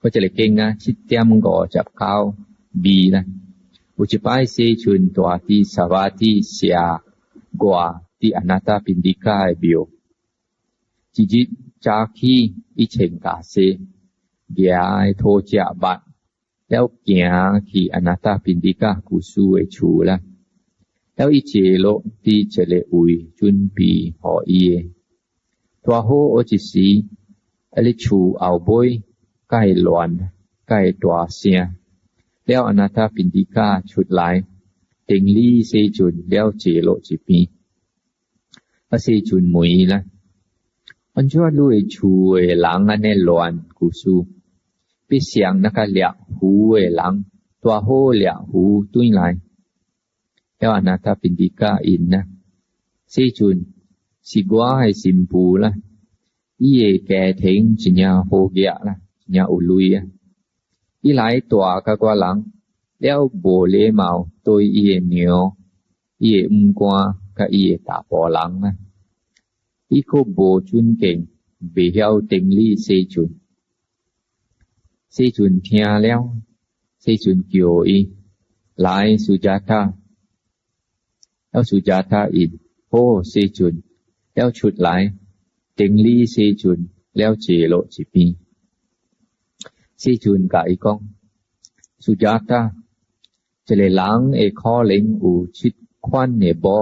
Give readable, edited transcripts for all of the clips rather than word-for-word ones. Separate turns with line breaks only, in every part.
ก็จะเลยเก่งนะชิดเตียมก็จับเข้าบีนะอุจปายเซชุนตัวที่สวัสดีเสียกว่าที่อนาตาปินดิกาบิโอจิจิจากที่อิเชงกาเซเกียโทเจบัดแล้วเกียที่อนาตาปินดิกากุสูเอชูละแล้วอิเจโลที่เจเลอุยจุนปีหอเอตัวโฮโอจิสีอลิชูเอาบอยใกล้หลวนใกล้ตัวเสียแล้วอนาถาปินดิกาชุดหลายเต็งลี่เซจุนแล้วเจโลจิปีเซจุนหมุยละอันชั่วลุยชูหลังอันเนหลวนกุสูปิเสียงนะคะเหลียหูหลังตัวโฮเหลียหูตุ้ยหลายแล้วอนาถาปินดิกาอินนะเซจุนสิกว่าให้สิมปูละอีแก่เทงจิญาโฮเกียละจิญาอุลุยอีหลายตัวกะกว่าหลังแล้วโบเลเมาตัวอีเหนียวอีอุ้มกว่ากะอีตาปอหลังนะอีก็โบจุนเก่งเบียวเต็งลี่เซจุนเทียแล้วเซจุนเกียวอีหลายสุจาตาแล้วสุจาตาอินโฮเซจุนแล้วชุดหลายเต็งลี่เซจุนแล้วเจโลจิปีเซจุนกะอีกองสุจาตาจะเลยหลังข้อเล็งอูชิดควันเนบอ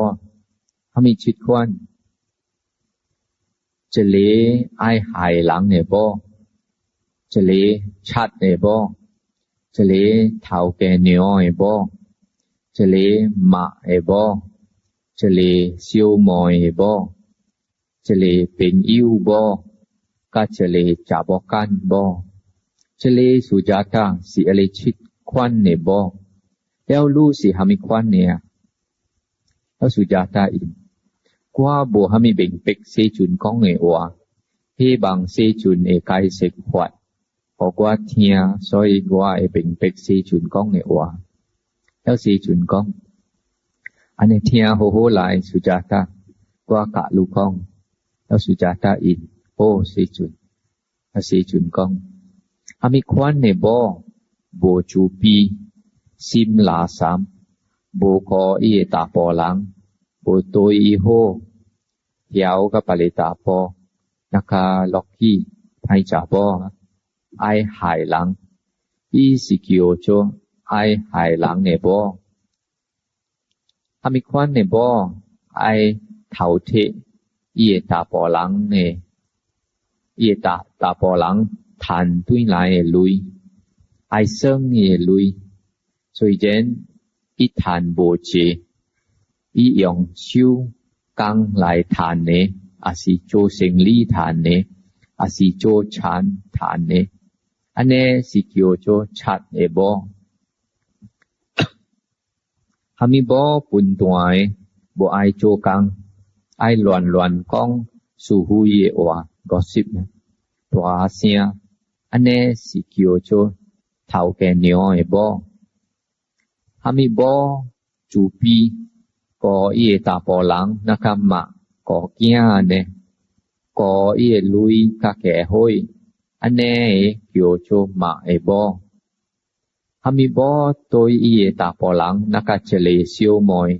ถ้ามีชิดควันจะเลยหายหลังเนบอจะเลยชัดเนบอจะเลยเท่าแก่เนียวเนบอจะเลยหมาเนบอจะเลยเซียวมอยเนบอจะเลยเป็นอิวบอก็จะเลยจับกันบจะเลยสุจาตาสิอเลชิดควันเนบแล้วรู้สิหามีควันเนี่ยแล้วสุจาตาอินกว่าบัวหามีเบ่งเป็กเซจุนก้องเอวะเฮบังเซจุนกายเสกขวัดพอกว่าเทียซอยกว่าเบ่งเป็กเซจุนก้องเอวะแล้วเซจุนก้องอันนี้เทียโฮโฮหลายสุจาตากว่ากะลูกก้องแล้วสุจาตาอินโอเซจุนก้องหามีควันเนบโบจูปีซิมลาสามโบคออีตาปอหลังโบโตอีโฮเหี่ยวกับปะเลตาปอนะคะล็อกกี้ไทจาบอไอหายหลังอีสิกิโอโจไอหายหลังเนบหามีควันเนบไอเท่าเทอีตาปอหลังเนอีตาปอหลังทันตุ้ยหลายลุยไอเซิงนี่ลุย所以人一谈无解伊用手工来谈呢还是做生理谈呢还是做产谈呢อันนี้สิเกี่ยวโจชัดเอบ่หามีบ่ปุ่นตัวบ่ไอโจกังไอหลวนก้องสู่หูเยว่ากอสิบนะตัวเสียอันนี้สิเกี่ยวโจเท่าแก่เหนียวเอบ่หามีบ่จูปีก็อีตาปอหลังนะคะมะก็เกียเนก็อีลุยกะแก่ห้อยอันนี้เกี่ยวโจมะเอบ่หามีบ่ตัวอีตาปอหลังนะคะเจเลเซียวมอย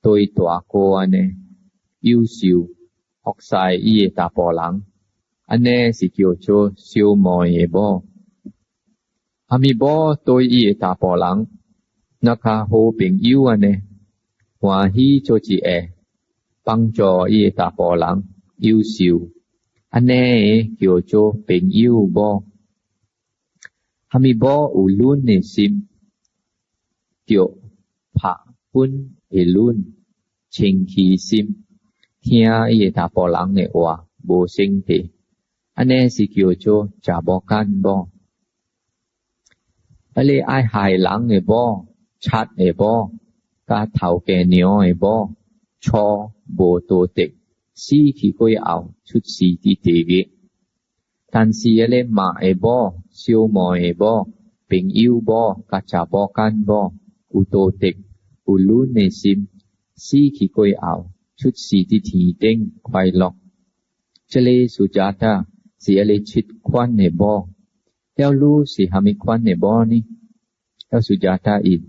ตัวโกอันนี้ยูซิวออกไซอีตาปอหลังอันนี้สิเกี่ยวโจเซียวมอยเอบ่หามีบ่ตัวอีตาปอหลังนะคะโฮเป็นอิวอันนี้หวาฮีโจจิปังจออีตาปอหลังอิวซิวอันนี้เกี่ยวโจเป็นอิวบ่หามีบ่อุลุนเนซิมเกี่ยวผะปุ้นลุนเชิงคีซิมเทียอีตาปอหลังเนี่ยว่าโบเซิงเตอันนี้สิเกี่ยวโจจะบอกกันบ่อะไรไอหายหลังเนี่ยบ่ชัดบ่กาเท่าแก่เหนียวบ่ชอโบโตเตสีขี้ก้อยเอาชุดสีที่เตเกทันสีอะไรมาบ่เซียวมอยบ่เป็นอิวบ่กาจะบอกกันบ่อุโตเตกอุลุเนซิมสีขี้ก้อยเอาชุดสีที่ทีเด้งควายล็อกเจเลสุจาตาสีอะไรชิดควันบ่ แล้วรู้สิหามีควันในบ่อนี่แล้วสุญญาตาอีก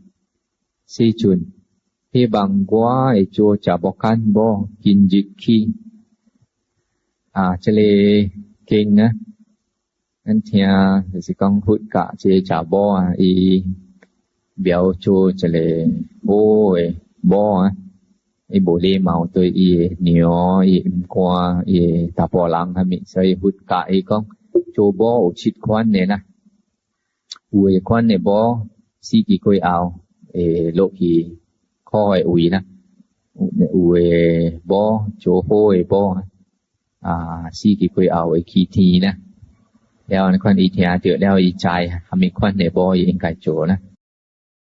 สิจุนเฮบังกว่าไอโจจะบ่กันบ่กินจิกขี้จะเลเก่งนะอันเทียสิกองพุดกะเจจะบ่อีเบียวโจจะเลโอ้ยบ่ไอ้โบเลเมาตัวอีเหนียวอีกว่าอีตาปอลังฮะมิใส่พุดกะอีกองโจบ่ชิดควันเนี่ยนะอุยควันเนี่ยบ่สิกี่กอยเอาโลกีค่อยอุยนะอุยบ่โจโหยบ่สิกี่กอยเอาไอ้ขี้ทีนะแล้วในควันอีเทียเจอแล้วอีใจมีควันเนี่ยบ่อีเองไก่โจนะ